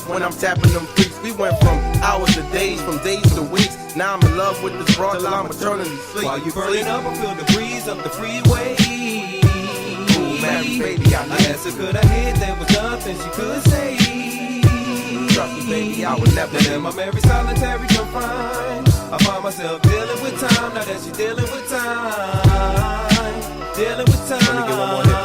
when I'm tapping them freaks. We went from hours to days, from days to weeks. Now I'm in love with this broad till I'm eternally sleep. While you burning up, I feel the breeze up the freeway. Ooh, Mary, baby, I asked her could I hit, there was nothing she could say. Trust me, baby, I would never. Then my Mary solitary confined. I find myself dealing with time, now that she's dealing with time. Dealing with time. Let me get one more hit.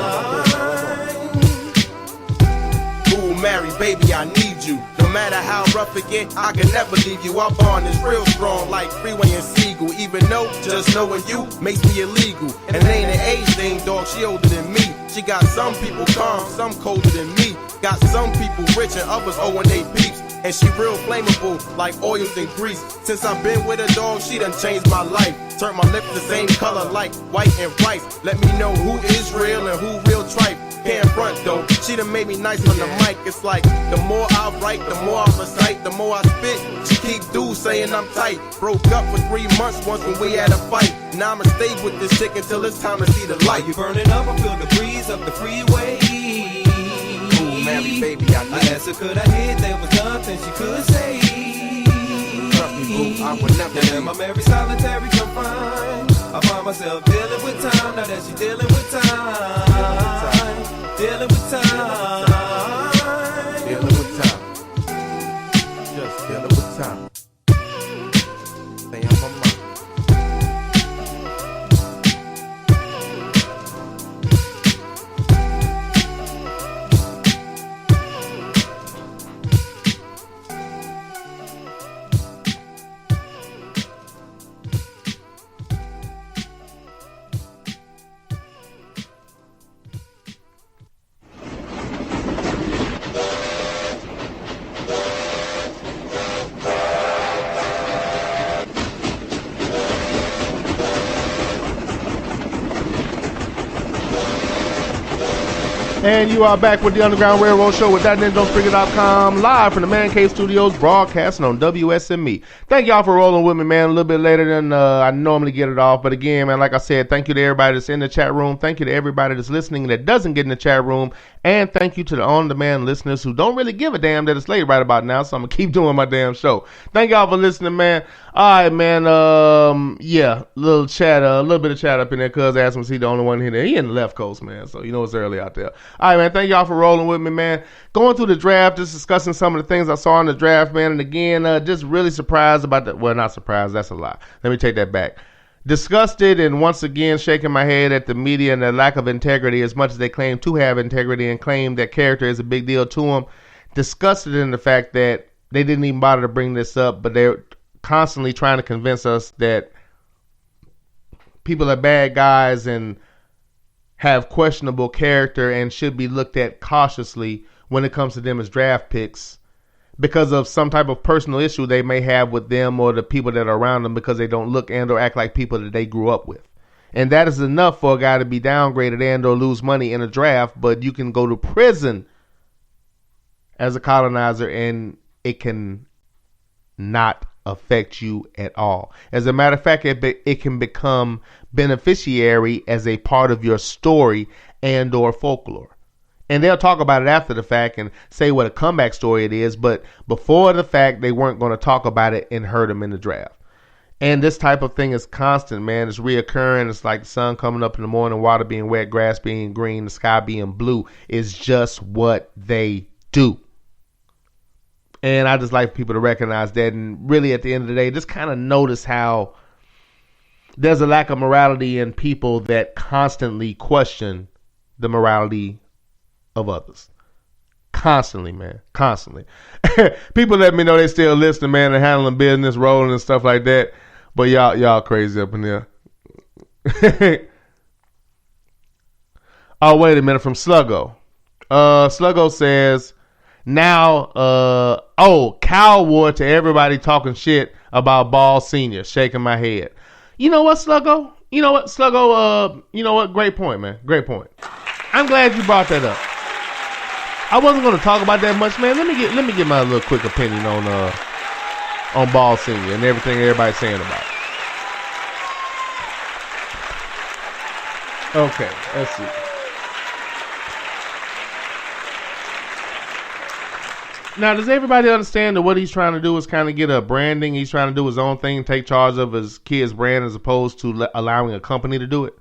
Ooh, Mary, baby, I need you. No matter how rough it get, I can never leave you. Our bond is real strong, like Freeway and Seagull. Even though just knowing you makes me illegal. And it ain't an age thing, dog, she older than me. She got some people calm, some colder than me. Got some people rich and others owing they peeps. And she real flammable, like oils and grease. Since I've been with her, dog, she done changed my life. Turned my lips the same color, like white and rice. Let me know who is real and who real tripe. Can't front though, she done made me nice on the mic. It's like, the more I write, the more I recite, the more I spit. She keep dudes saying I'm tight. Broke up for 3 months once when we had a fight. Now I'ma stay with this chick until it's time to see the light. You burning up, I feel the breeze up the freeway. Mary, baby, I asked her could I hit, there was nothing she could say. Trust me, boo, I would never. Then my Mary solitary confined. I find myself dealing with time, now that she's dealing with time. Dealing with time. Dealing with time. Just dealing with time. Stay on my mind. And you are back with the Underground Railroad Show with thatninja.com, live from the Man Cave Studios, broadcasting on WSME. Thank y'all for rolling with me, man. A little bit later than I normally get it off. But again, man, like I said, thank you to everybody that's in the chat room. Thank you to everybody that's listening that doesn't get in the chat room. And thank you to the on-demand listeners who don't really give a damn that it's late right about now. So I'm going to keep doing my damn show. Thank y'all for listening, man. All right, man. Yeah, a little bit of chat up in there. Cuz asked him to see the only one here. He in the left coast, man. So you know it's early out there. All right, man. Thank y'all for rolling with me, man. Going through the draft, just discussing some of the things I saw in the draft, man. And again, just really surprised about that. Well, not surprised. That's a lie. Let me take that back. Disgusted and once again shaking my head at the media and their lack of integrity, as much as they claim to have integrity and claim that character is a big deal to them. Disgusted in the fact that they didn't even bother to bring this up, but they're constantly trying to convince us that people are bad guys and have questionable character and should be looked at cautiously when it comes to them as draft picks because of some type of personal issue they may have with them or the people that are around them because they don't look and or act like people that they grew up with. And that is enough for a guy to be downgraded and or lose money in a draft, but you can go to prison as a colonizer and it can not affect you at all. As a matter of fact, it can become beneficiary as a part of your story and or folklore. And they'll talk about it after the fact and say what a comeback story it is, but before the fact, they weren't going to talk about it and hurt them in the draft. And this type of thing is constant, man. It's reoccurring. It's like the sun coming up in the morning, water being wet, grass being green, the sky being blue. It's just what they do. And I just like people to recognize that. And really, at the end of the day, just kind of notice how there's a lack of morality in people that constantly question the morality of others. Constantly, man. Constantly. People let me know they still listening, man, and handling business, rolling and stuff like that. But y'all crazy up in there. Oh, wait a minute. From Sluggo. Sluggo says, now, Cal Ward to everybody talking shit about Ball Senior. Shaking my head. You know what, Sluggo? You know what, Sluggo? You know what? Great point, man. Great point. I'm glad you brought that up. I wasn't going to talk about that much, man. Let me get my little quick opinion on Ball Senior and everything everybody's saying about it. Okay, let's see. Now, does everybody understand that what he's trying to do is kind of get a branding? He's trying to do his own thing, take charge of his kid's brand as opposed to allowing a company to do it.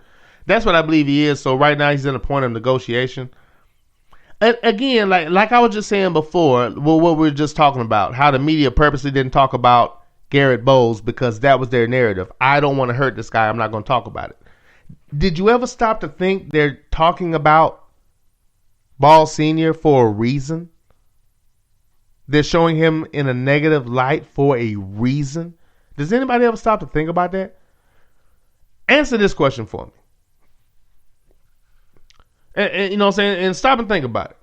That's what I believe he is. So right now he's in a point of negotiation. And again, like I was just saying before, what we were just talking about, how the media purposely didn't talk about Garrett Bowles because that was their narrative. I don't want to hurt this guy. I'm not going to talk about it. Did you ever stop to think they're talking about Ball Sr. for a reason? They're showing him in a negative light for a reason. Does anybody ever stop to think about that? Answer this question for me. And you know what I'm saying? And stop and think about it.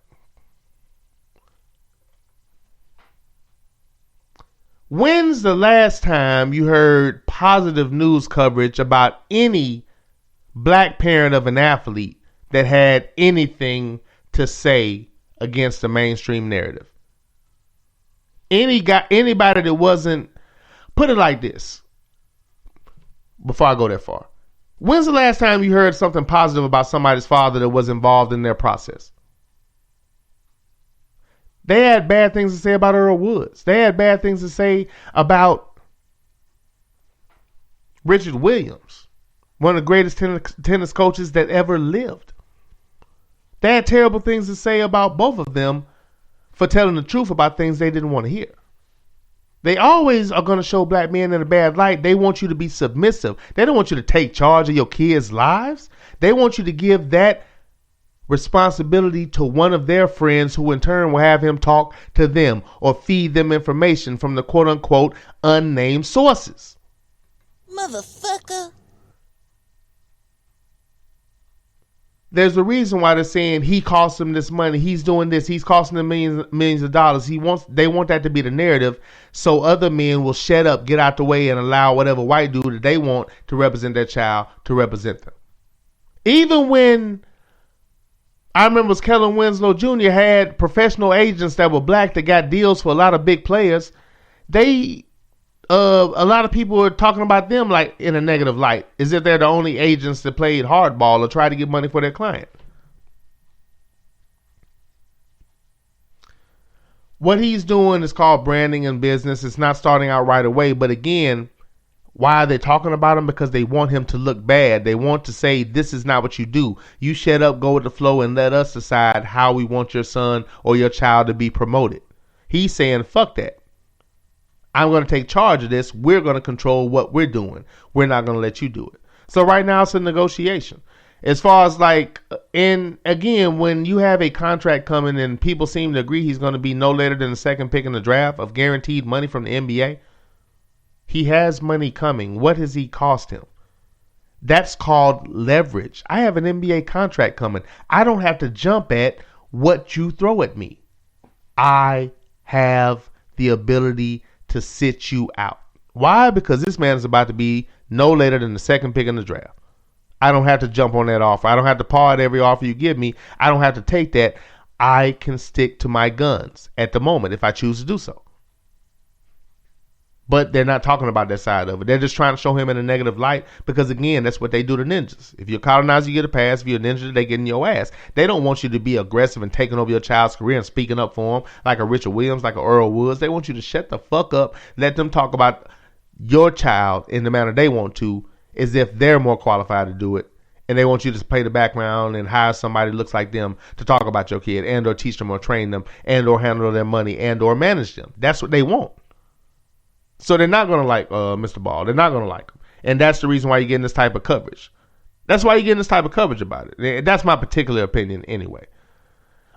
When's the last time you heard positive news coverage about any black parent of an athlete that had anything to say against the mainstream narrative? Anybody that wasn't, put it like this, before I go that far. When's the last time you heard something positive about somebody's father that was involved in their process? They had bad things to say about Earl Woods. They had bad things to say about Richard Williams, one of the greatest tennis coaches that ever lived. They had terrible things to say about both of them for telling the truth about things they didn't want to hear. They always are going to show black men in a bad light. They want you to be submissive. They don't want you to take charge of your kids' lives. They want you to give that responsibility to one of their friends who in turn will have him talk to them or feed them information from the quote unquote unnamed sources. Motherfucker. There's a reason why they're saying he cost them this money. He's doing this. He's costing them millions of dollars. They want that to be the narrative, so other men will shut up, get out the way, and allow whatever white dude that they want to represent their child to represent them. Even when I remember Kellen Winslow Jr. had professional agents that were black that got deals for a lot of big players, a lot of people are talking about them like in a negative light, as if they're the only agents that played hardball or tried to get money for their client. What he's doing is called branding in business. It's not starting out right away, but again, why are they talking about him? Because they want him to look bad. They want to say, this is not what you do. You shut up, go with the flow, and let us decide how we want your son or your child to be promoted. He's saying, fuck that. I'm going to take charge of this. We're going to control what we're doing. We're not going to let you do it. So right now it's a negotiation. As far as and again, when you have a contract coming and people seem to agree he's going to be no later than the second pick in the draft of guaranteed money from the NBA, he has money coming. What has he cost him? That's called leverage. I have an NBA contract coming. I don't have to jump at what you throw at me. I have the ability to sit you out. Why? Because this man is about to be no later than the second pick in the draft. I don't have to jump on that offer. I don't have to paw at every offer you give me. I don't have to take that. I can stick to my guns at the moment if I choose to do so. But they're not talking about that side of it. They're just trying to show him in a negative light because, again, that's what they do to ninjas. If you're a colonizer, you get a pass. If you're a ninja, they get in your ass. They don't want you to be aggressive and taking over your child's career and speaking up for them like a Richard Williams, like a Earl Woods. They want you to shut the fuck up, let them talk about your child in the manner they want to, as if they're more qualified to do it. And they want you to play the background and hire somebody that looks like them to talk about your kid and or teach them or train them and or handle their money and or manage them. That's what they want. So they're not going to like Mr. Ball. They're not going to like him. And that's the reason why you're getting this type of coverage. That's why you're getting this type of coverage about it. That's my particular opinion anyway.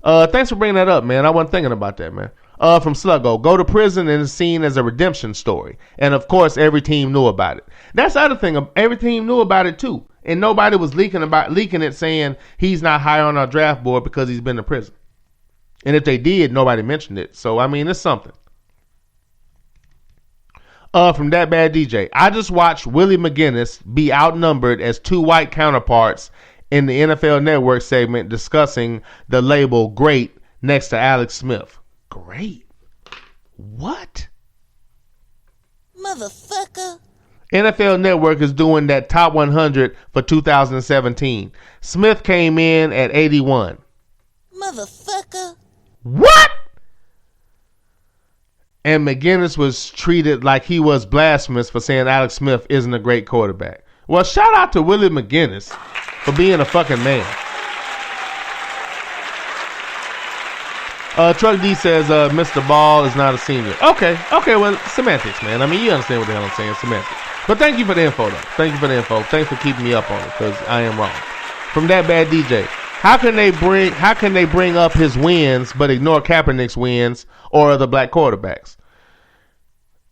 Thanks for bringing that up, man. I wasn't thinking about that, man. From Sluggo, go to prison and is seen as a redemption story. And of course, every team knew about it. That's the other thing. Every team knew about it too. And nobody was leaking it saying he's not high on our draft board because he's been to prison. And if they did, nobody mentioned it. So, I mean, it's something. From That Bad DJ, I just watched Willie McGinnis be outnumbered as two white counterparts in the NFL Network segment discussing the label great next to Alex Smith. Great? What? Motherfucker. NFL Network is doing that top 100 for 2017. Smith came in at 81. Motherfucker. What? and McGinnis was treated like he was blasphemous for saying Alex Smith isn't a great quarterback. Well, shout out to Willie McGinnis for being a fucking man. Truck D says Mr. Ball is not a senior. Okay, well, semantics, man. I mean, you understand what the hell I'm saying, semantics. But thank you for the info, though. Thanks for keeping me up on it, because I am wrong. From That Bad DJ, how can they bring up his wins but ignore Kaepernick's wins or the black quarterbacks?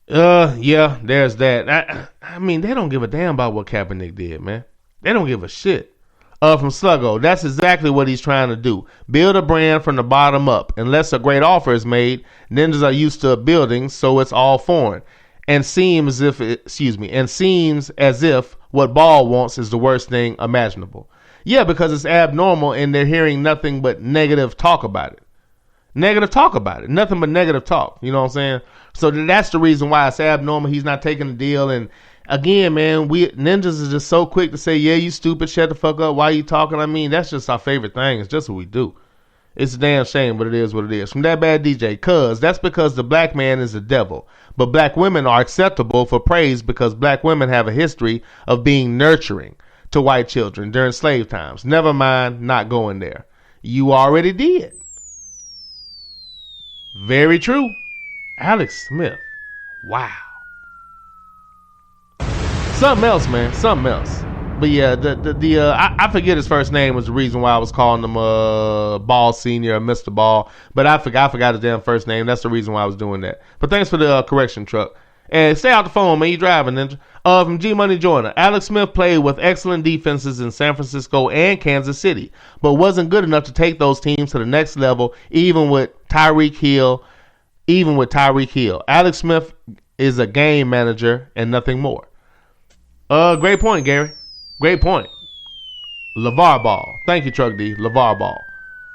Yeah, there's that. I mean, they don't give a damn about what Kaepernick did, man. They don't give a shit. From Sluggo, that's exactly what he's trying to do. Build a brand from the bottom up. Unless a great offer is made, ninjas are used to building, so it's all foreign. And seems as if what Ball wants is the worst thing imaginable. Yeah, because it's abnormal and they're hearing nothing but negative talk about it. Nothing but negative talk. You know what I'm saying? So that's the reason why it's abnormal. He's not taking the deal. And again, man, we ninjas is just so quick to say, yeah, you stupid, shut the fuck up. Why are you talking? I mean, that's just our favorite thing. It's just what we do. It's a damn shame, but it is what it is. From That Bad DJ, that's because the black man is the devil. But black women are acceptable for praise because black women have a history of being nurturing to white children during slave times. Never mind not going there. You already did. Very true. Alex Smith. Wow. Something else, man. Something else. But yeah, I forget his first name was the reason why I was calling him Ball Senior or Mr. Ball. But I forgot his damn first name. That's the reason why I was doing that. But thanks for the correction, Truck. And stay out the phone, man. You driving, Ninja. From G Money Jordan, Alex Smith played with excellent defenses in San Francisco and Kansas City, but wasn't good enough to take those teams to the next level, even with Tyreek Hill. Alex Smith is a game manager and nothing more. Great point, Gary. Great point. LeVar Ball. Thank you, Truck D. LeVar Ball.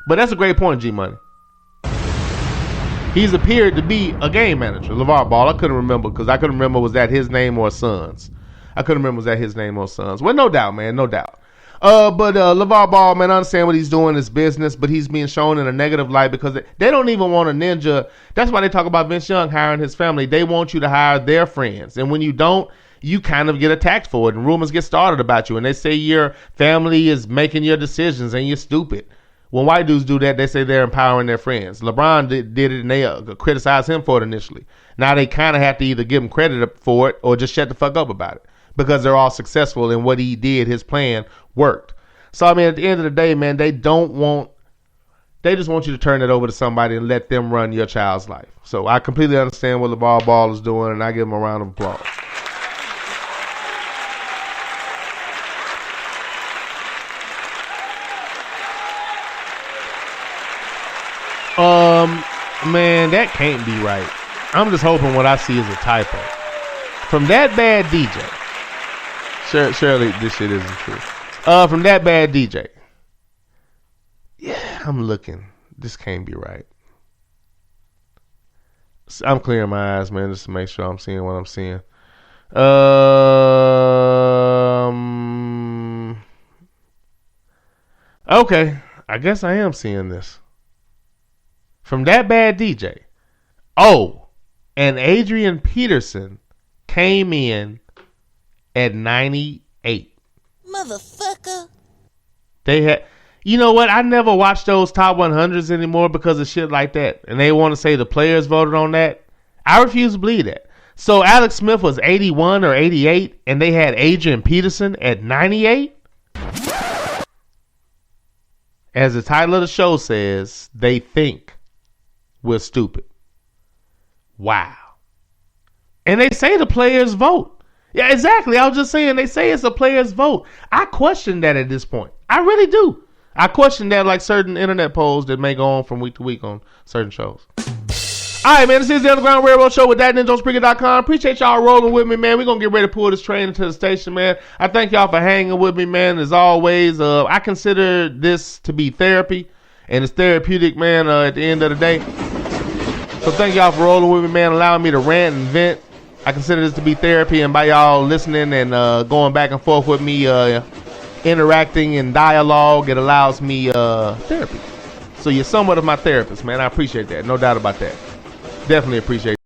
But that's a great point, G Money. He's appeared to be a game manager, LeVar Ball. I couldn't remember because I couldn't remember was that his name or Sons. Well, no doubt, man, no doubt. But LeVar Ball, man, I understand what he's doing is business, but he's being shown in a negative light because they don't even want a ninja. That's why they talk about Vince Young hiring his family. They want you to hire their friends. And when you don't, you kind of get attacked for it. And rumors get started about you. And they say your family is making your decisions and you're stupid. When white dudes do that, they say they're empowering their friends. LeBron did it, and they criticized him for it initially. Now they kind of have to either give him credit for it or just shut the fuck up about it because they're all successful in what he did. His plan worked. So, I mean, at the end of the day, man, they just want you to turn it over to somebody and let them run your child's life. So I completely understand what LeVar Ball is doing, and I give him a round of applause. Man, that can't be right. I'm just hoping what I see is a typo. From That Bad DJ. Surely this shit isn't true. From That Bad DJ. Yeah, I'm looking. This can't be right. I'm clearing my eyes, man, just to make sure I'm seeing what I'm seeing. Okay, I guess I am seeing this. From That Bad DJ. Oh, and Adrian Peterson came in at 98. Motherfucker. They had, you know what? I never watch those top 100s anymore because of shit like that. And they want to say the players voted on that. I refuse to believe that. So Alex Smith was 81 or 88, and they had Adrian Peterson at 98? As the title of the show says, they think we're stupid. Wow. And they say the players vote. Yeah, exactly. I was just saying, they say it's a player's vote. I question that at this point. I really do. I question that like certain internet polls that may go on from week to week on certain shows. All right, man, this is the Underground Railroad Show with ThatNinjaOnSpreaker.com. Appreciate y'all rolling with me, man. We're going to get ready to pull this train into the station, man. I thank y'all for hanging with me, man. As always, I consider this to be therapy, and it's therapeutic, man, at the end of the day. So thank y'all for rolling with me, man, allowing me to rant and vent. I consider this to be therapy, and by y'all listening and going back and forth with me, interacting in dialogue, it allows me therapy. So you're somewhat of my therapist, man. I appreciate that. No doubt about that. Definitely appreciate